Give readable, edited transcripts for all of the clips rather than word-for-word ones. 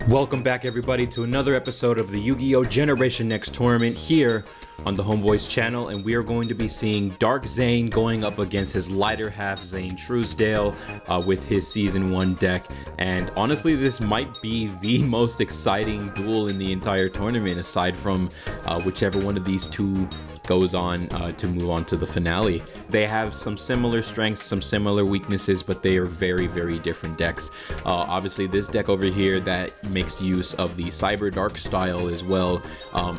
Welcome back everybody to another episode of the Yu-Gi-Oh! Generation Next tournament here on the HomeBoiz channel, and we are going to be seeing Dark Zane going up against his lighter half Zane Truesdale with his Season 1 deck. And honestly, this might be the most exciting duel in the entire tournament, aside from whichever one of these two goes on to move on to the finale. They have some similar strengths, some similar weaknesses, but they are very, very different decks. Obviously, this deck over here that makes use of the Cyber Dark style as well,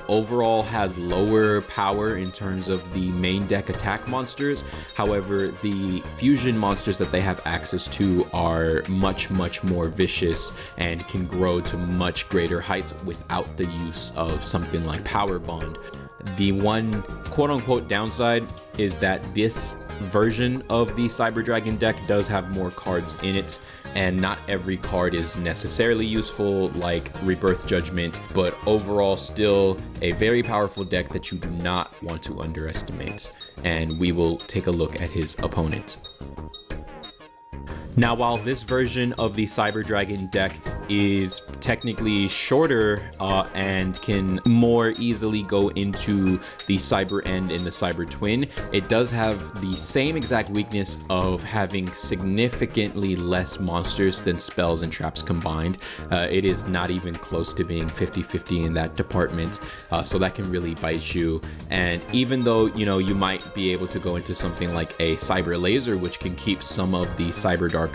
overall has lower power in terms of the main deck attack monsters. However, the fusion monsters that they have access to are much more vicious and can grow to much greater heights without the use of something like Power Bond. The one quote-unquote downside is that this version of the Cyber Dragon deck does have more cards in it, and not every card is necessarily useful, like Rebirth Judgment, but overall still a very powerful deck that you do not want to underestimate. And we will take a look at his opponent. Now, while this version of the Cyber Dragon deck is technically shorter and can more easily go into the Cyber End and the Cyber Twin, it does have the same exact weakness of having significantly less monsters than spells and traps combined. It is not even close to being 50-50 in that department, so that can really bite you. And even though, you know, you might be able to go into something like a Cyber Laser, which can keep some of the Cyber Dark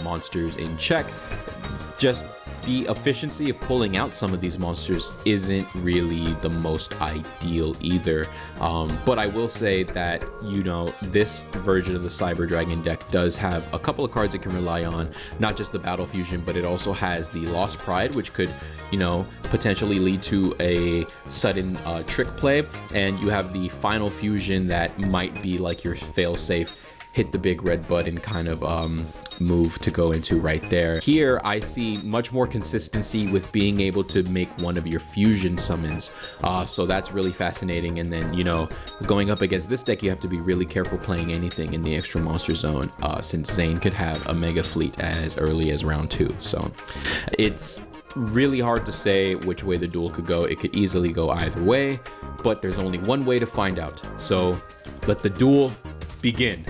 monsters in check, just the efficiency of pulling out some of these monsters isn't really the most ideal either. But I will say that, you know, this version of the Cyber Dragon deck does have a couple of cards it can rely on, not just the Battle Fusion, but it also has the Lost Pride, which could, you know, potentially lead to a sudden trick play, and you have the Final Fusion that might be like your fail-safe hit the big red button kind of move to go into right there. Here I see much more consistency with being able to make one of your fusion summons, so that's really fascinating. And then, you know, going up against this deck, you have to be really careful playing anything in the extra monster zone, since Zane could have a mega fleet as early as round 2. So it's really hard to say which way the duel could go. It could easily go either way, but there's only one way to find out. So let the duel begin.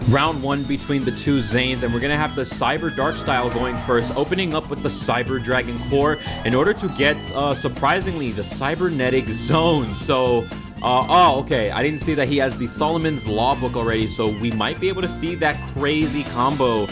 Round 1 between the two Zanes, and we're gonna have the Cyber Dark style going first, opening up with the Cyber Dragon core in order to get surprisingly the Cybernetic Zone. So oh, okay, I didn't see that he has the Solomon's Law book already, so we might be able to see that crazy combo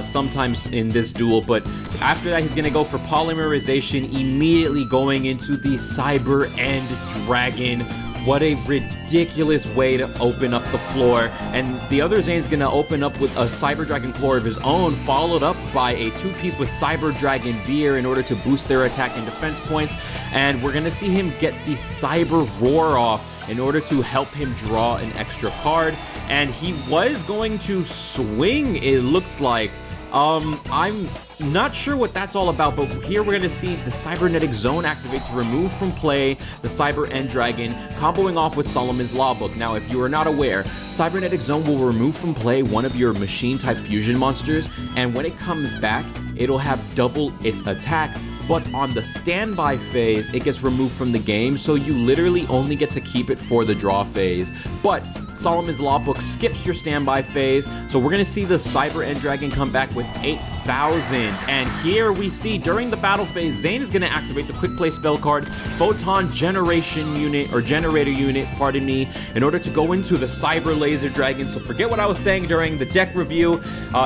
sometimes in this duel. But after that, he's gonna go for Polymerization, immediately going into the Cyber End Dragon. What a ridiculous way to open up the floor. And the other Zane's gonna open up with a Cyber Dragon core of his own, followed up by a 2-piece with Cyber Dragon Veer in order to boost their attack and defense points. And we're gonna see him get the Cyber Roar off in order to help him draw an extra card. And he was going to swing, it looked like. I'm not sure what that's all about, but here we're going to see the Cybernetic Zone activate to remove from play the Cyber End Dragon, comboing off with Solomon's Law book. Now, if you are not aware, Cybernetic Zone will remove from play one of your machine-type fusion monsters, and when it comes back, it'll have double its attack. But on the standby phase, it gets removed from the game, so you literally only get to keep it for the draw phase. But Solomon's Law book skips your standby phase, so we're gonna see the Cyber End Dragon come back with 8,000. And here we see during the battle phase, Zane is gonna activate the quick play spell card Photon Generation Unit, or Generator Unit, pardon me, in order to go into the Cyber Laser Dragon. So forget what I was saying during the deck review.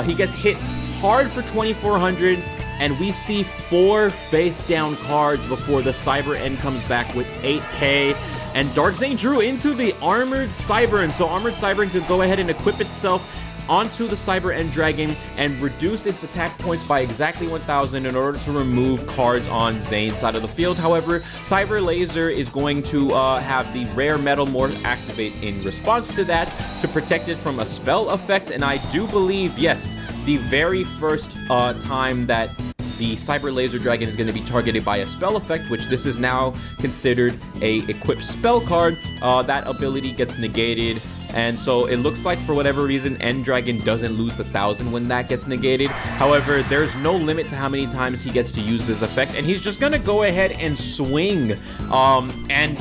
He gets hit hard for 2,400. And we see 4 face-down cards before the Cyber End comes back with 8k. And Dark Zane drew into the Armored Cybern, so Armored Cybern could go ahead and equip itself onto the Cyber End Dragon and reduce its attack points by exactly 1,000 in order to remove cards on Zane's side of the field. However, Cyber Laser is going to have the Rare Metal Morph activate in response to that to protect it from a spell effect. And I do believe, yes, the very first time that the Cyber Laser Dragon is going to be targeted by a spell effect, which this is now considered a equipped spell card, that ability gets negated and so it looks like for whatever reason End Dragon doesn't lose the 1000 when that gets negated. However, there's no limit to how many times he gets to use this effect, and he's just gonna go ahead and swing. And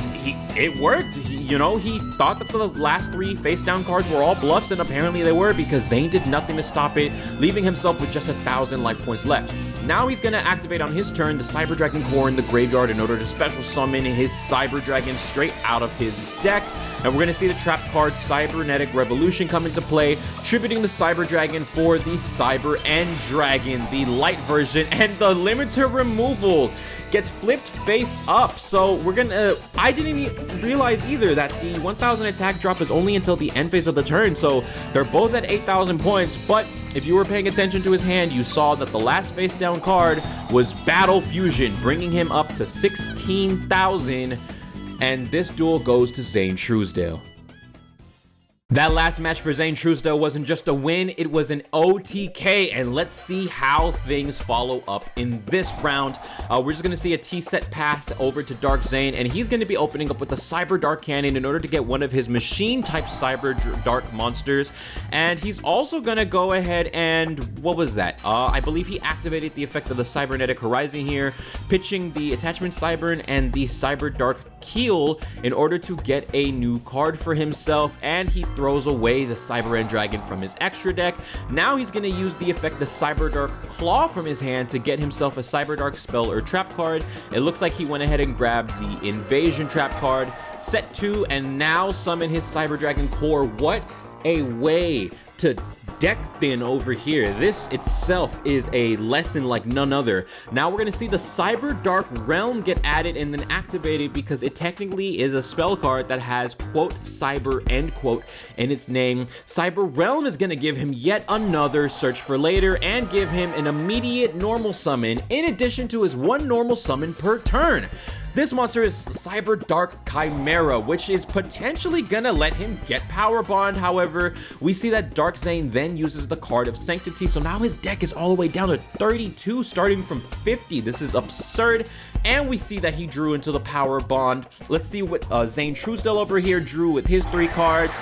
it worked. He thought that the last 3 face down cards were all bluffs, and apparently they were, because Zane did nothing to stop it, leaving himself with just 1000 life points left. Now he's gonna activate on his turn the Cyber Dragon core in the graveyard in order to special summon his Cyber Dragon straight out of his deck. And we're going to see the trap card Cybernetic Revolution come into play, tributing the Cyber Dragon for the Cyber End Dragon, the light version, and the limiter removal gets flipped face up. So we're gonna, I didn't even realize either that the 1000 attack drop is only until the end phase of the turn, so they're both at 8000 points, but if you were paying attention to his hand, you saw that the last face down card was Battle Fusion, bringing him up to 16,000. And this duel goes to Zane Truesdale. That last match for Zane Truesdale wasn't just a win, it was an OTK, and let's see how things follow up in this round. We're just going to see a T-set pass over to Dark Zane, and he's going to be opening up with the Cyber Dark Cannon in order to get one of his machine-type Cyber Dark monsters, and he's also going to go ahead and, what was that? I believe he activated the effect of the Cybernetic Horizon here, pitching the Attachment Cybern and the Cyber Dark Keel in order to get a new card for himself, and he throws away the Cyber End Dragon from his extra deck. Now he's going to use the effect the Cyber Dark Claw from his hand to get himself a Cyber Dark spell or trap card. It looks like he went ahead and grabbed the Invasion trap card, set 2, and now summon his Cyber Dragon core. What a way to deck thin over here. This itself is a lesson like none other. Now we're going to see the Cyber Dark Realm get added and then activated, because it technically is a spell card that has quote cyber end quote in its name. Cyber Realm is going to give him yet another Search for Later and give him an immediate normal summon in addition to his 1 normal summon per turn. This monster is Cyber Dark Chimera, which is potentially gonna let him get Power Bond. However, we see that Dark Zane then uses the card of Sanctity, so now his deck is all the way down to 32, starting from 50. This is absurd. And we see that he drew into the Power Bond. Let's see what Zane Truesdale over here drew with his 3 cards.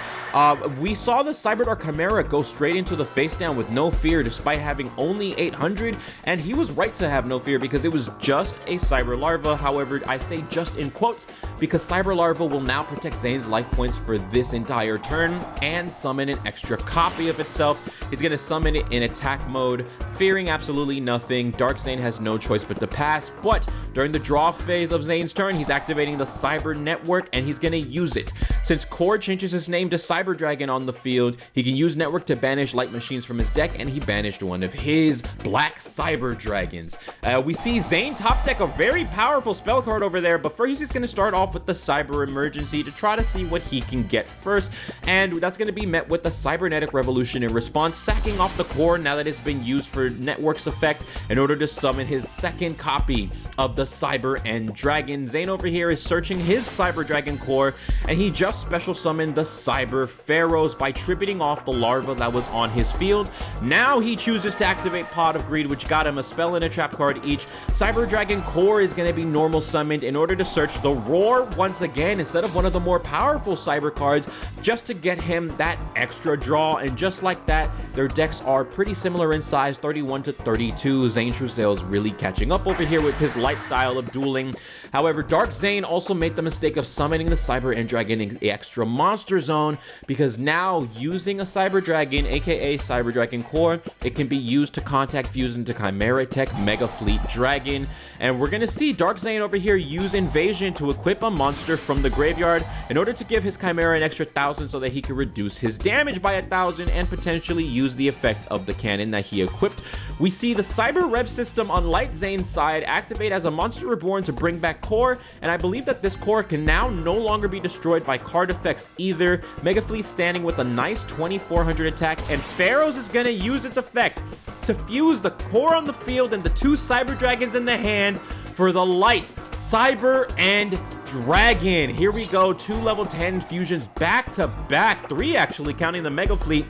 We saw the Cyber Dark Chimera go straight into the face down with no fear despite having only 800, and he was right to have no fear because it was just a Cyber Larva. However, I say just in quotes because Cyber Larva will now protect Zane's life points for this entire turn and summon an extra copy of itself. He's going to summon it in attack mode, fearing absolutely nothing. Dark Zane has no choice but to pass, but during the draw phase of Zane's turn, he's activating the Cyber Network and he's going to use it. Since Core changes his name to Cyber Dragon on the field, he can use Network to banish light machines from his deck, and he banished one of his black Cyber Dragons. We see Zane top deck a very powerful spell card over there, but first he's going to start off with the Cyber Emergency to try to see what he can get first, and that's going to be met with the Cybernetic Revolution in response, sacking off the core now that it's been used for Network's effect in order to summon his second copy of the Cyber End Dragon. Zane over here is searching his Cyber Dragon core, and he just special summoned the Cyber Pharaohs by tributing off the larva that was on his field. Now he chooses to activate Pot of Greed, which got him a spell and a trap card each. Cyber Dragon core is going to be normal summoned in order to search the Roar once again instead of one of the more powerful cyber cards, just to get him that extra draw. And just like that, their decks are pretty similar in size, 31 to 32. Zane Truesdale is really catching up over here with his light style of dueling. However, Dark Zane also made the mistake of summoning the Cyber End Dragon in the extra monster zone, because now using a Cyber Dragon, aka Cyber Dragon Core, it can be used to contact fuse into Chimera Tech Mega Fleet Dragon. And we're going to see Dark Zane over here use Invasion to equip a monster from the graveyard in order to give his Chimera an extra 1000 so that he can reduce his damage by 1000 and potentially use the effect of the cannon that he equipped. We see the Cyber Rev system on Light Zane's side activate as a monster reborn to bring back core, and I believe that this core can now no longer be destroyed by card effects either. Mega Fleet standing with a nice 2400 attack, and Pharaohs is going to use its effect to fuse the core on the field and the 2 Cyber Dragons in the hand for the light Cyber End Dragon. Here we go, 2 level 10 fusions back to back, 3 actually counting the Mega Fleet.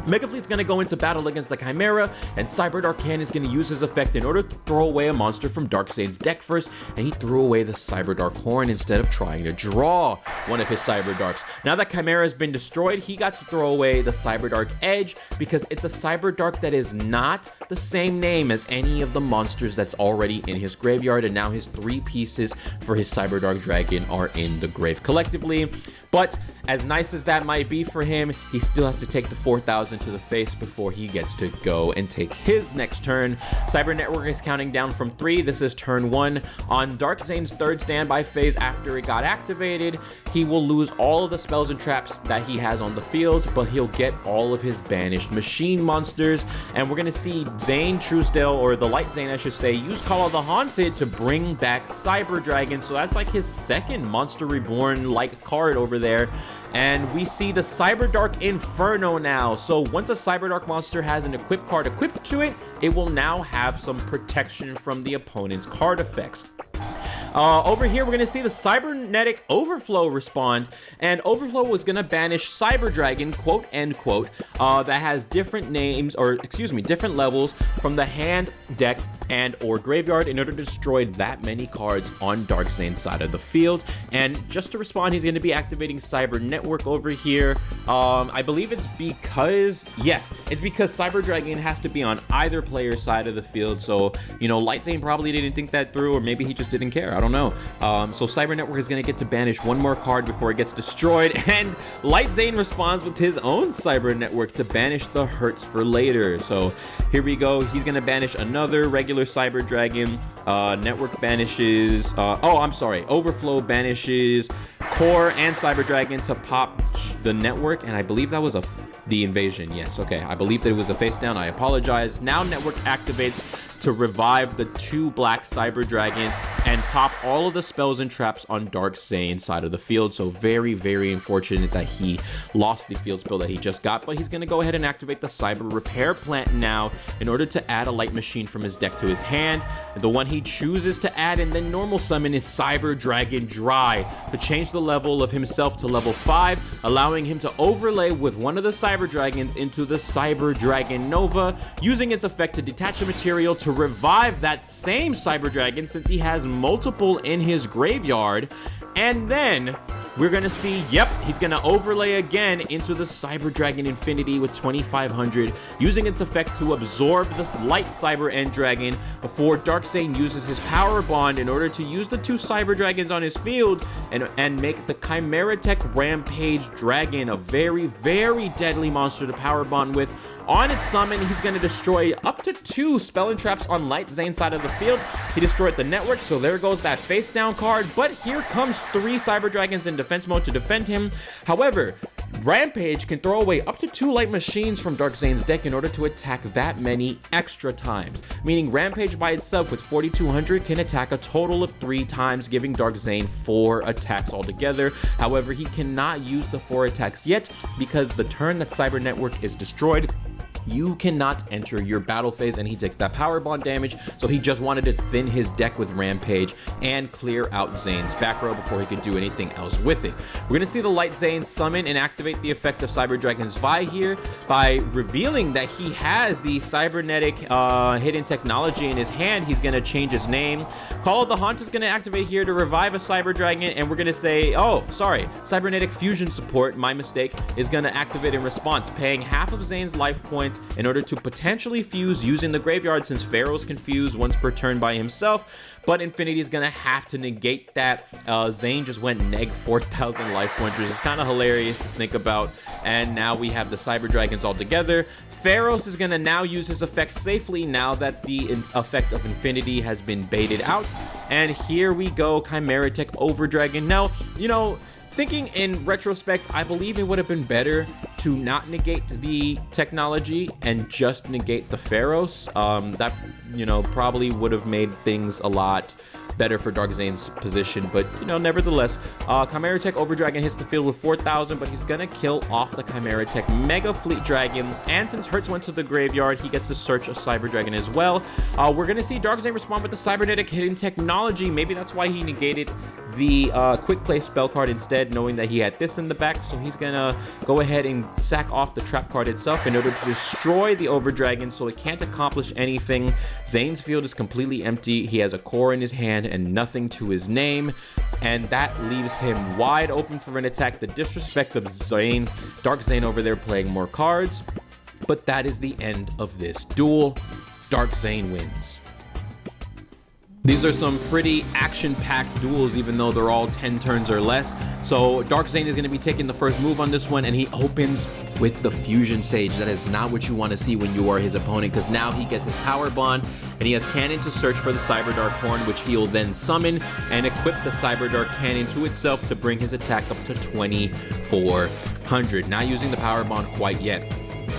Mega Fleet's going to go into battle against the Chimera, and Cyber Dark Hand is going to use his effect in order to throw away a monster from Dark Zane's deck first, and he threw away the Cyber Dark Horn instead of trying to draw one of his Cyber Darks. Now that Chimera has been destroyed, he got to throw away the Cyber Dark Edge because it's a Cyber Dark that is not the same name as any of the monsters that's already in his graveyard, and now his 3 pieces for his Cyber Dark Dragon are in the grave collectively. But as nice as that might be for him, he still has to take the 4,000 to the face before he gets to go and take his next turn. Cyber Network is counting down from 3. This is turn 1. On Dark Zane's third standby phase after it got activated, he will lose all of the spells and traps that he has on the field, but he'll get all of his banished machine monsters. And we're going to see Zane, Truesdale, or the Light Zane I should say, use Call of the Haunted to bring back Cyber Dragon. So that's like his second Monster Reborn-like card over there. And we see the Cyber Dark Inferno now. So once a Cyber Dark monster has an equip card equipped to it, it will now have some protection from the opponent's card effects. Over here, we're going to see the Cybernetic Overflow respond, and Overflow was going to banish Cyber Dragon, quote, end quote, that has different names, or excuse me, different levels from the hand, deck, and or graveyard in order to destroy that many cards on Dark Zane's side of the field. And just to respond, he's going to be activating Cyber Network over here. I believe it's because, yes, it's because Cyber Dragon has to be on either player's side of the field. So, you know, Light Zane probably didn't think that through, or maybe he just didn't care. I don't know. So Cyber Network is going to get to banish one more card before it gets destroyed, and Light Zane responds with his own Cyber Network to banish the hurts for later. So here we go. He's going to banish another regular Cyber Dragon. Network banishes, Overflow banishes Core and Cyber Dragon to pop the Network, and I believe that was the invasion. Yes, okay. I believe that it was a face down. I apologize. Now Network activates to revive the 2 black Cyber Dragons and pop all of the spells and traps on Dark Zane's side of the field. So very, very unfortunate that he lost the field spell that he just got, but he's going to go ahead and activate the Cyber Repair Plant now in order to add a light machine from his deck to his hand. The one he chooses to add and then normal summon is Cyber Dragon Dry to change the level of himself to level 5, allowing him to overlay with one of the Cyber Dragons into the Cyber Dragon Nova, using its effect to detach a material to revive that same Cyber Dragon since he has multiple in his graveyard. And then we're gonna see, yep, he's gonna overlay again into the Cyber Dragon Infinity with 2,500, using its effect to absorb this light Cyber End Dragon before Dark Zane uses his Power Bond in order to use the 2 Cyber Dragons on his field and make the Chimera Tech Rampage Dragon a very, very deadly monster to Power Bond with. On its summon, he's going to destroy up to 2 spell and traps on Light Zane's side of the field. He destroyed the Network, so there goes that face down card. But here comes 3 Cyber Dragons in defense mode to defend him. However, Rampage can throw away up to 2 light machines from Dark Zane's deck in order to attack that many extra times. Meaning Rampage by itself with 4,200 can attack a total of 3 times, giving Dark Zane 4 attacks altogether. However, he cannot use the 4 attacks yet because the turn that Cyber Network is destroyed, you cannot enter your battle phase, and he takes that Power Bond damage, so he just wanted to thin his deck with Rampage and clear out Zane's back row before he could do anything else with it. We're going to see the Light Zane summon and activate the effect of Cyber Dragon's Vi here by revealing that he has the Cybernetic hidden technology in his hand. He's going to change his name. Call of the Haunt is going to activate here to revive a Cyber Dragon, and we're going to say, oh, sorry, Cybernetic Fusion Support, my mistake, is going to activate in response, paying half of Zane's life points in order to potentially fuse using the graveyard, since Pharaohs can fuse once per turn by himself, but Infinity is going to have to negate that. Zane just went neg 4,000 life points, which is kind of hilarious to think about, and now we have the Cyber Dragons all together. Pharaohs is going to now use his effect safely now that the effect of Infinity has been baited out, and here we go, Chimera Tech Overdragon. Now, you know, thinking in retrospect, I believe it would have been better to not negate the technology and just negate the Pharaohs. That, you know, probably would have made things a lot better for Dark Zane's position, but you know, nevertheless, Chimera Tech Overdragon hits the field with 4,000, but he's gonna kill off the Chimera Tech Mega Fleet Dragon, and since Hertz went to the graveyard, he gets to search a Cyber Dragon as well. We're gonna see Dark Zane respond with the Cybernetic Hidden Technology. Maybe that's why he negated the quick play spell card instead, knowing that he had this in the back. So he's gonna go ahead and sack off the trap card itself in order to destroy the Over Dragon so it can't accomplish anything. Zane's field is completely empty. He has a core in his hand and nothing to his name, and that leaves him wide open for an attack. The disrespect of Zane, Dark Zane over there playing more cards, but that is the end of this duel. Dark Zane wins. These are some pretty action-packed duels, even though they're all 10 turns or less. So Dark Zane is going to be taking the first move on this one, and he opens with the Fusion Sage. That is not what you want to see when you are his opponent, because now he gets his Power Bond, and he has Cannon to search for the Cyber Dark Horn, which he'll then summon and equip the Cyber Dark Cannon to itself to bring his attack up to 2400. Not using the Power Bond quite yet.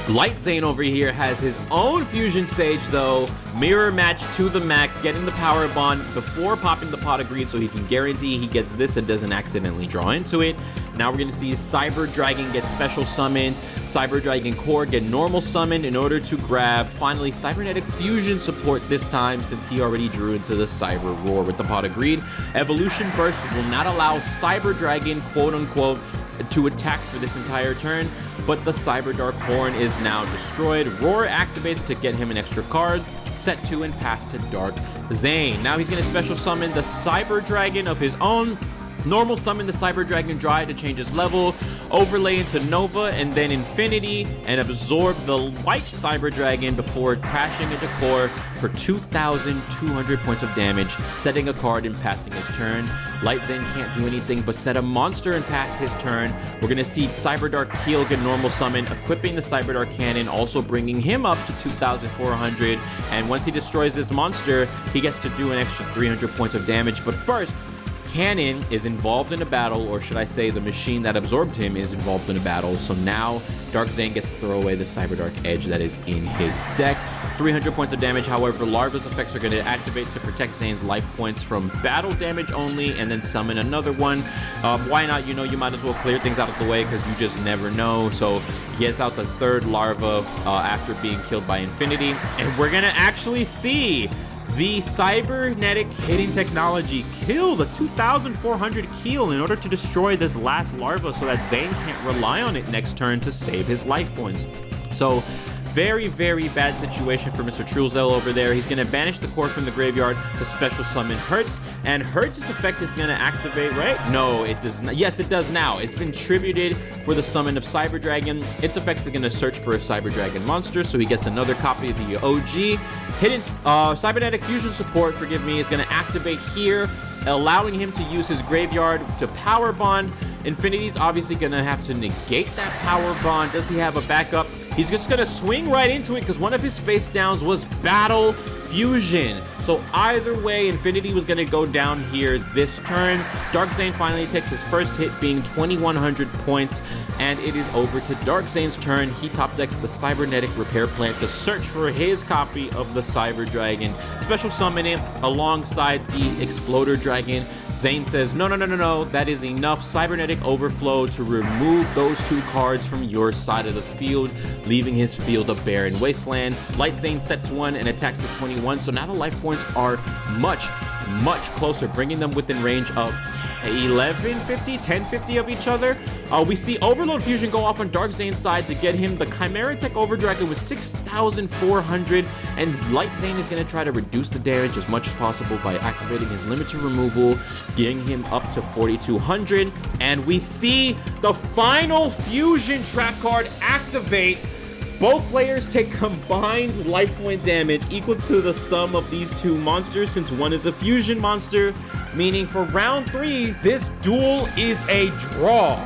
Light Zane over here has his own Fusion Sage though, mirror match to the max, getting the Power Bond before popping the Pot of Greed so he can guarantee he gets this and doesn't accidentally draw into it. Now we're going to see Cyber Dragon get special summoned, Cyber Dragon Core get normal summoned in order to grab finally Cybernetic Fusion support this time, since he already drew into the Cyber Roar with the Pot of Greed. Evolution Burst will not allow Cyber Dragon, quote unquote, to attack for this entire turn, but the Cyber Dark Horn is now destroyed. Roar activates to get him an extra card, set 2 and pass to Dark Zane. Now he's going to special summon the Cyber Dragon of his own, normal summon the Cyber Dragon Dry to change his level, overlay into Nova and then Infinity, and absorb the white Cyber Dragon before crashing into Core for 2,200 points of damage, setting a card and passing his turn. Light Zane can't do anything but set a monster and pass his turn. We're going to see Cyber Dark Keel get normal summon, equipping the Cyber Dark Cannon, also bringing him up to 2,400. And once he destroys this monster, he gets to do an extra 300 points of damage. But first, Cannon is involved in a battle, or should I say the machine that absorbed him is involved in a battle. So now Dark Zane gets to throw away the Cyber Dark Edge that is in his deck. 300 points of damage. However, Larva's effects are going to activate to protect Zane's life points from battle damage only, and then summon another one. Why not? You know, you might as well clear things out of the way because you just never know. So he gets out the third Larva after being killed by Infinity, and we're going to actually see the Cybernetic Hitting Technology kill the 2,400 Keel in order to destroy this last Larva so that Zane can't rely on it next turn to save his life points. So very, very bad situation for Mr. Truesdale over there. He's going to banish the core from the graveyard to special summon Hertz, and Hertz's effect is going to activate, right? No, it does not. Yes, it does now. It's been tributed for the summon of Cyber Dragon. Its effect is going to search for a Cyber Dragon monster, so he gets another copy of the OG. Hidden Cybernetic Fusion support, forgive me, is going to activate here, allowing him to use his graveyard to Power Bond. Infinity's obviously going to have to negate that Power Bond. Does he have a backup? He's just going to swing right into it because one of his face downs was Battle Fusion. So either way, Infinity was going to go down here this turn. Dark Zane finally takes his first hit, being 2,100 points, and it is over to Dark Zane's turn. He top decks the Cybernetic Repair Plant to search for his copy of the Cyber Dragon, special summon it alongside the Exploder Dragon. Zane says, no, that is enough Cybernetic Overflow to remove those 2 cards from your side of the field, leaving his field a barren wasteland. Light Zane sets 1 and attacks for 21, so now the life points are much closer, bringing them within range of 1150, 1050 of each other. We see Overload Fusion go off on Dark Zane's side to get him the Chimera Tech Overdragon with 6,400, and Light Zane is going to try to reduce the damage as much as possible by activating his limited removal, getting him up to 4,200, and we see the final Fusion trap card activate. Both players take combined life point damage equal to the sum of these 2 monsters, since one is a fusion monster, meaning for round 3, this duel is a draw.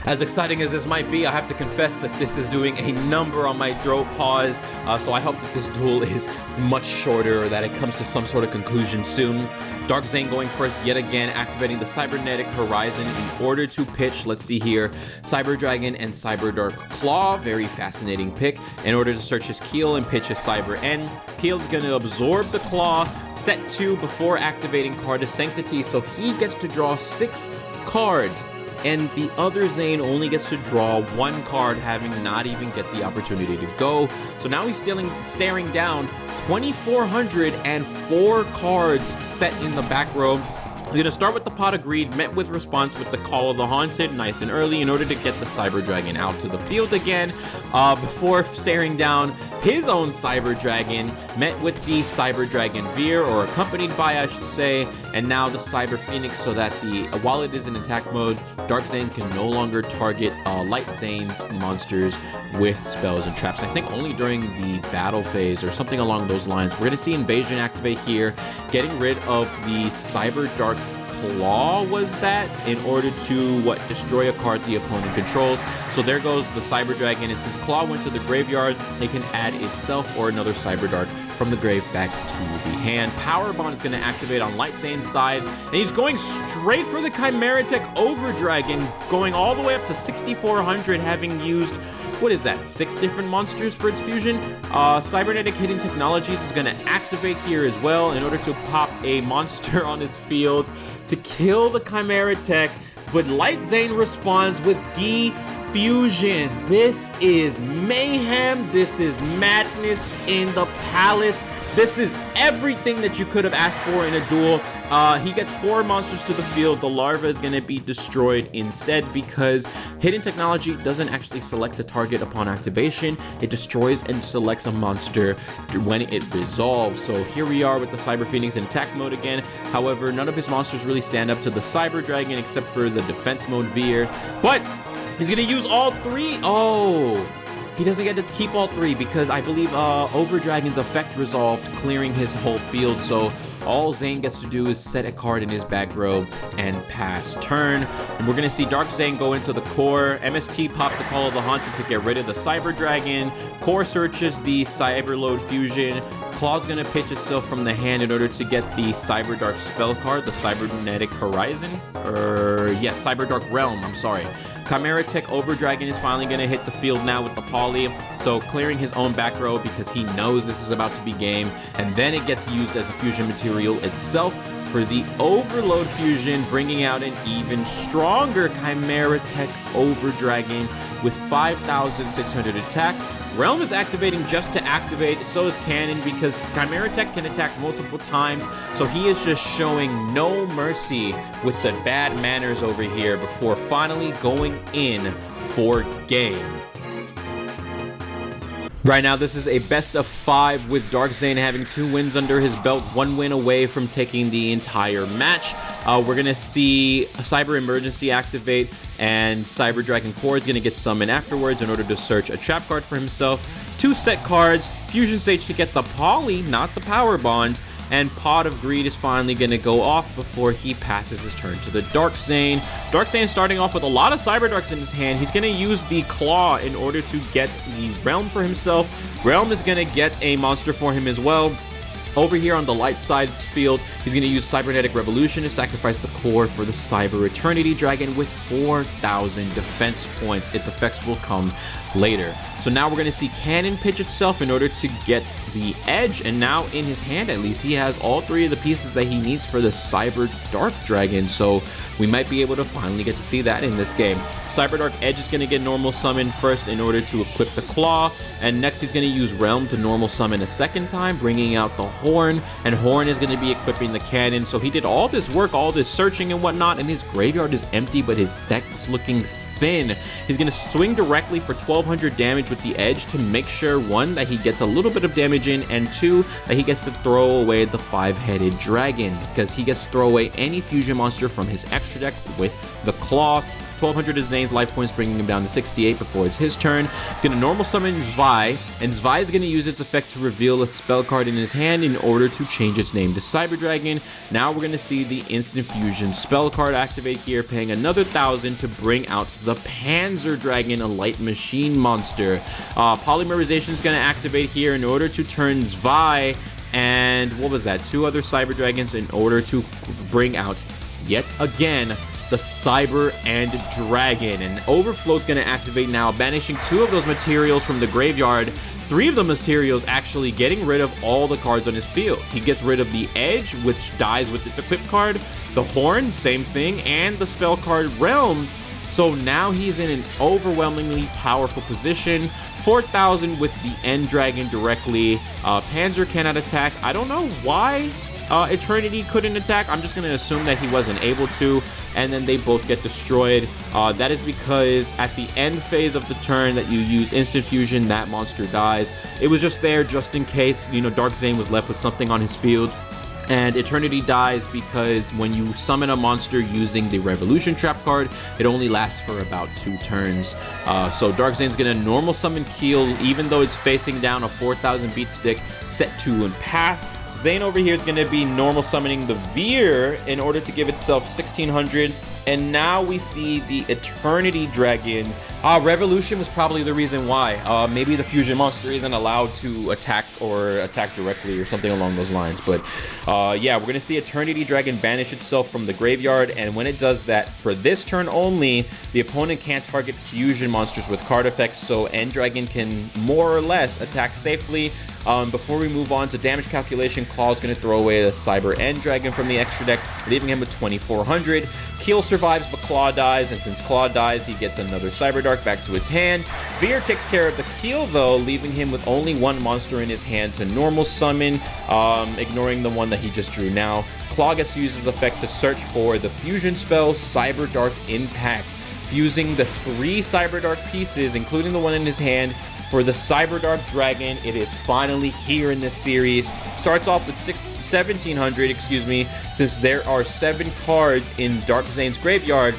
As exciting as this might be, I have to confess that this is doing a number on my throat. Pause. So I hope that this duel is much shorter, or that it comes to some sort of conclusion soon. Dark Zane going first yet again, activating the Cybernetic Horizon in order to pitch, let's see here, Cyber Dragon and Cyber Dark Claw. Very fascinating pick. In order to search his Keel and pitch his Cyber N. Keel's going to absorb the Claw, set 2 before activating Card of Sanctity, so he gets to draw 6 cards. and the other Zane only gets to draw one card, having not even get the opportunity to go. So now he's staring down 2,404 cards set in the back row. We're going to start with the Pot of Greed, met with response with the Call of the Haunted, nice and early, in order to get the Cyber Dragon out to the field again, before staring down his own Cyber Dragon, met with the Cyber Dragon Veer, or accompanied by, I should say, and now the Cyber Phoenix, so that while it is in attack mode, Dark Zane can no longer target Light Zane's monsters with spells and traps. I think only during the battle phase or something along those lines. We're going to see Invasion activate here, getting rid of the Cyber Dark Claw, was that, in order to destroy a card the opponent controls. So there goes the Cyber Dragon, and since Claw went to the graveyard, it can add itself or another Cyber Dark from the grave back to the hand. Power Bond is going to activate on Light Zane's side, and he's going straight for the Chimeratech Over Dragon, going all the way up to 6,400, having used, what is that, 6 different monsters for its fusion. Cybernetic Hidden Technologies is going to activate here as well in order to pop a monster on his field to kill the Chimeratech, but Light Zane responds with Defusion. This is mayhem. This is madness in the palace. This is everything that you could have asked for in a duel. He gets 4 monsters to the field. The larva is going to be destroyed instead, because Hidden Technology doesn't actually select a target upon activation. It destroys and selects a monster when it resolves. So here we are with the Cyber Phoenix in attack mode again. However, none of his monsters really stand up to the Cyber Dragon except for the defense mode Veer. But he's going to use all 3. Oh, he doesn't get to keep all 3, because I believe Over Dragon's effect resolved, clearing his whole field. So all Zane gets to do is set a card in his back row and pass turn. And we're going to see Dark Zane go into the core. MST pops the Call of the Haunted to get rid of the Cyber Dragon. Core searches the Cyber Load Fusion. Claw's going to pitch itself from the hand in order to get the Cyber Dark spell card, the Cybernetic Horizon. Yes, Cyber Dark Realm, I'm sorry. Chimeratech Over Dragon is finally going to hit the field now with the Poly, so clearing his own back row because he knows this is about to be game, and then it gets used as a fusion material itself for the Overload Fusion, bringing out an even stronger Chimeratech Over Dragon with 5,600 attack. Realm is activating just to activate, so is Cannon, because Chimeratech can attack multiple times, so he is just showing no mercy with the bad manners over here before finally going in for game. Right now, this is a best of 5 with Dark Zane having 2 wins under his belt, 1 win away from taking the entire match. We're going to see a Cyber Emergency activate, and Cyber Dragon Core is going to get summoned afterwards in order to search a trap card for himself. 2 set cards, Fusion Stage to get the Poly, not the Power Bond, and Pot of Greed is finally going to go off before he passes his turn to the Dark Zane. Dark Zane starting off with a lot of Cyber Darks in his hand. He's going to use the Claw in order to get the Realm for himself. Realm is going to get a monster for him as well. Over here on the light side's field, he's going to use Cybernetic Revolution to sacrifice the core for the Cyber Eternity Dragon with 4,000 defense points. Its effects will come later. So now we're going to see Cannon pitch itself in order to get the edge, and now in his hand at least, he has all 3 of the pieces that he needs for the Cyber Dark Dragon, so we might be able to finally get to see that in this game. Cyber Dark Edge is going to get normal summon first in order to equip the Claw, and next he's going to use Realm to normal summon a second time, bringing out the Horn, and Horn is going to be equipping the Cannon. So he did all this work, all this searching and whatnot, and his graveyard is empty, but his deck is looking thin. He's going to swing directly for 1,200 damage with the Edge to make sure, 1, that he gets a little bit of damage in, and 2, that he gets to throw away the 5-headed dragon, because he gets to throw away any fusion monster from his extra deck with the Claw. 1,200 is Zane's life points, bringing him down to 68 before it's his turn. He's going to normal summon Zwei, and Zwei is going to use its effect to reveal a spell card in his hand in order to change its name to Cyber Dragon. Now we're going to see the Instant Fusion spell card activate here, paying another 1,000 to bring out the Panzer Dragon, a light machine monster. Polymerization is going to activate here in order to turn Zwei and, what was that, 2 other Cyber Dragons in order to bring out, yet again, the Cyber and Dragon. And Overflow's going to activate now, banishing 2 of those materials from the graveyard. 3 of the materials actually getting rid of all the cards on his field. He gets rid of the Edge, which dies with its equip card, the Horn, same thing, and the spell card Realm. So now he's in an overwhelmingly powerful position. 4,000 with the End Dragon directly. Panzer cannot attack. I don't know why Eternity couldn't attack. I'm just going to assume that he wasn't able to, and then they both get destroyed. That is because at the end phase of the turn that you use Instant Fusion, that monster dies. It was just there just in case, you know, Dark Zane was left with something on his field. And Eternity dies because when you summon a monster using the Revolution Trap card, it only lasts for about 2 turns. So Dark Zane's gonna normal summon Keel, even though it's facing down a 4,000 beat stick set to and past. Zane over here is going to be normal summoning the Veer in order to give itself 1,600. And now we see the Eternity Dragon. Revolution was probably the reason why. Maybe the fusion monster isn't allowed to attack or attack directly or something along those lines. But yeah, we're going to see Eternity Dragon banish itself from the graveyard. And when it does that, for this turn only, the opponent can't target fusion monsters with card effects. So End Dragon can more or less attack safely. Before we move on to damage calculation, Claw's going to throw away the Cyber End Dragon from the extra deck, leaving him with 2,400. Keel survives, but Claw dies, and since Claw dies, he gets another Cyber Dark back to his hand. Veer takes care of the Keel, though, leaving him with only 1 monster in his hand to normal summon, ignoring the one that he just drew now. Claw gets to use his effect to search for the fusion spell Cyber Dark Impact, fusing the 3 Cyber Dark pieces, including the one in his hand, for the Cyber Dark Dragon. It is finally here in this series. Starts off with 1,700, since there are 7 cards in Dark Zane's graveyard,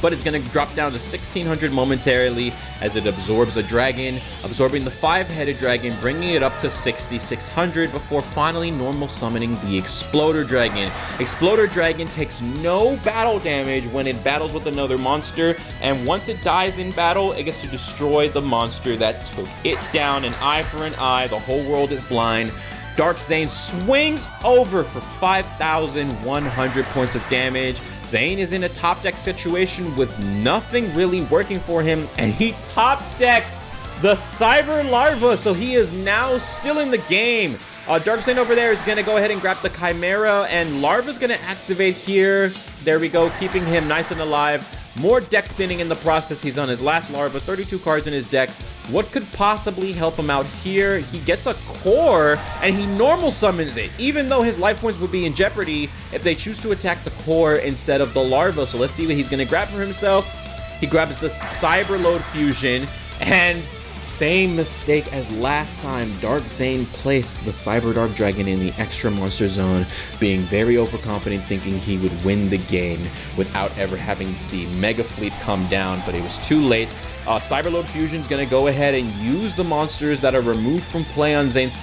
but it's going to drop down to 1,600 momentarily as it absorbs a dragon, absorbing the 5-headed dragon, bringing it up to 6,600 before finally normal summoning the Exploder Dragon. Exploder Dragon takes no battle damage when it battles with another monster, and once it dies in battle, it gets to destroy the monster that took it down. An eye for an eye, the whole world is blind. Dark Zane swings over for 5,100 points of damage. Zane is in a top deck situation with nothing really working for him, and he top decks the Cyber Larva, so he is now still in the game. Dark Zane over there is going to go ahead and grab the Chimera, and Larva's going to activate here. There we go, keeping him nice and alive. More deck thinning in the process. He's on his last Larva, 32 cards in his deck. What could possibly help him out here? He gets a core, and he normal summons it, even though his life points would be in jeopardy if they choose to attack the core instead of the Larva. So let's see what he's going to grab for himself. He grabs the Cyberload Fusion, and same mistake as last time. Dark Zane placed the Cyber Dark Dragon in the extra monster zone, being very overconfident, thinking he would win the game without ever having to see Mega Fleet come down, but it was too late. Cyberload Fusion is going to go ahead and use the monsters that are removed from play on Zane's,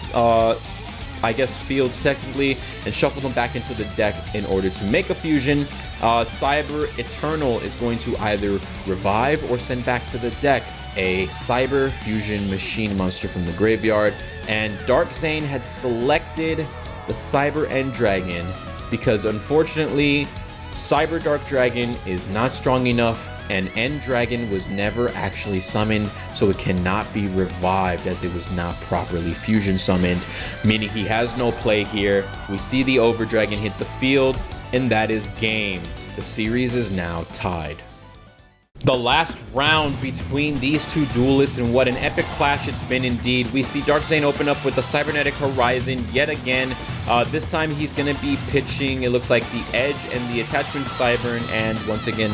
fields technically, and shuffle them back into the deck in order to make a fusion. Cyber Eternal is going to either revive or send back to the deck a Cyber Fusion Machine monster from the graveyard. And Dark Zane had selected the Cyber End Dragon because unfortunately Cyber Dark Dragon is not strong enough, and End Dragon was never actually summoned, so it cannot be revived as it was not properly fusion summoned, meaning he has no play here. We see the Over Dragon hit the field, and that is game. The series is now tied. The last round between these two duelists, and what an epic clash it's been indeed. We see Dark Zane open up with the Cybernetic Horizon yet again. This time he's going to be pitching, it looks like, the Edge and the Attachment Cybern, and once again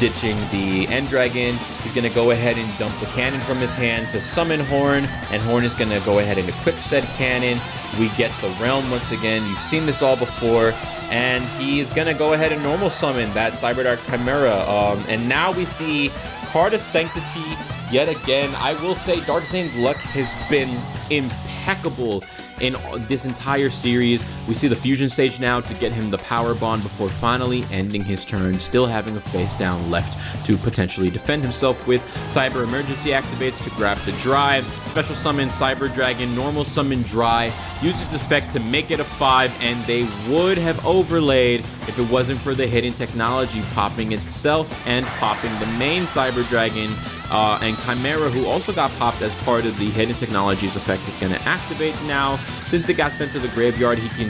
ditching the End Dragon. He's going to go ahead and dump the cannon from his hand to summon Horn, and Horn is going to go ahead and equip said cannon. We get the Realm once again. You've seen this all before. And he's going to go ahead and normal summon that Cyber Dark Chimera. And now we see Card of Sanctity yet again. I will say Dark Zane's luck has been impeccable in this entire series. We see the fusion stage now to get him the power bond before finally ending his turn, still having a face down left to potentially defend himself with. Cyber Emergency activates to grab the drive, special summon Cyber Dragon, normal summon Dry, use its effect to make it a 5, and they would have overlaid if it wasn't for the hidden technology popping itself and popping the main Cyber Dragon. And Chimera, who also got popped as part of the hidden technologies effect, is going to activate now. Since it got sent to the graveyard, he can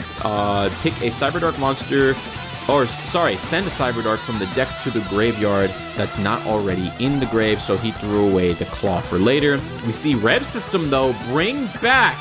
pick a Cyber Dark monster or sorry, send a Cyber Dart from the deck to the graveyard that's not already in the grave, so he threw away the claw for later. We see Rev System, though, bring back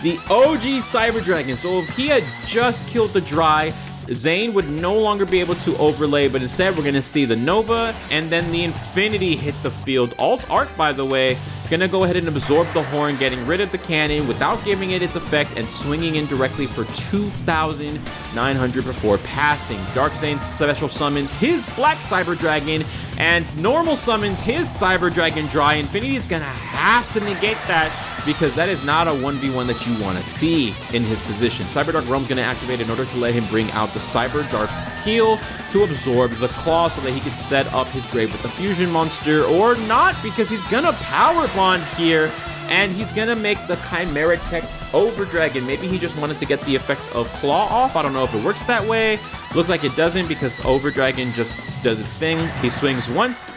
the OG Cyber Dragon. So if he had just killed the Dry, Zane would no longer be able to overlay, but instead we're going to see the Nova and then the Infinity hit the field. Alt Arc, by the way, gonna go ahead and absorb the horn, getting rid of the cannon without giving it its effect and swinging in directly for 2,900 before passing. Dark Zane special summons his Black Cyber Dragon and normal summons his Cyber Dragon Dry. Infinity is gonna have to negate that because that is not a 1v1 that you want to see in his position. Cyber Dark Realm's gonna activate in order to let him bring out the Cyber Dark Heal to absorb the claw so that he can set up his grave with the fusion monster, or not, because he's gonna power bond here and he's gonna make the Chimera Tech Over Dragon. Maybe he just wanted to get the effect of claw off. I don't know if it works that way. Looks like it doesn't, because Over Dragon just does its thing. He swings once,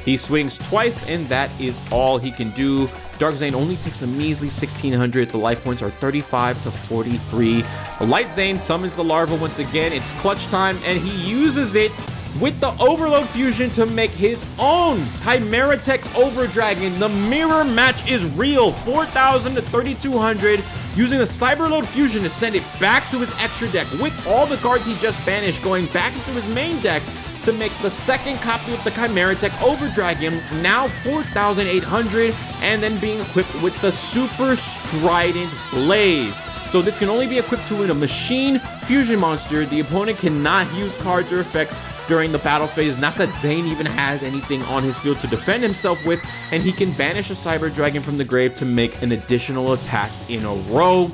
he swings twice, and that is all he can do. Dark Zane only takes a measly 1,600. The life points are 35 to 43. Light Zane summons the larva once again. It's clutch time, and he uses it with the Overload Fusion to make his own Chimera Tech Over Dragon. The mirror match is real. 4,000 to 3,200. Using the Cyberload Fusion to send it back to his extra deck with all the cards he just banished going back into his main deck to make the second copy of the Chimera Tech Over Dragon, now 4,800, and then being equipped with the Super Strident Blaze. So this can only be equipped to a machine fusion monster. The opponent cannot use cards or effects during the battle phase. Not that Zane even has anything on his field to defend himself with, and he can banish a Cyber Dragon from the grave to make an additional attack in a row.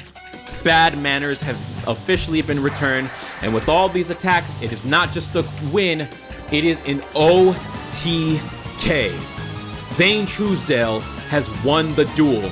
Bad manners have officially been returned, and with all these attacks, it is not just a win, it is an OTK. Zane Truesdale has won the duel.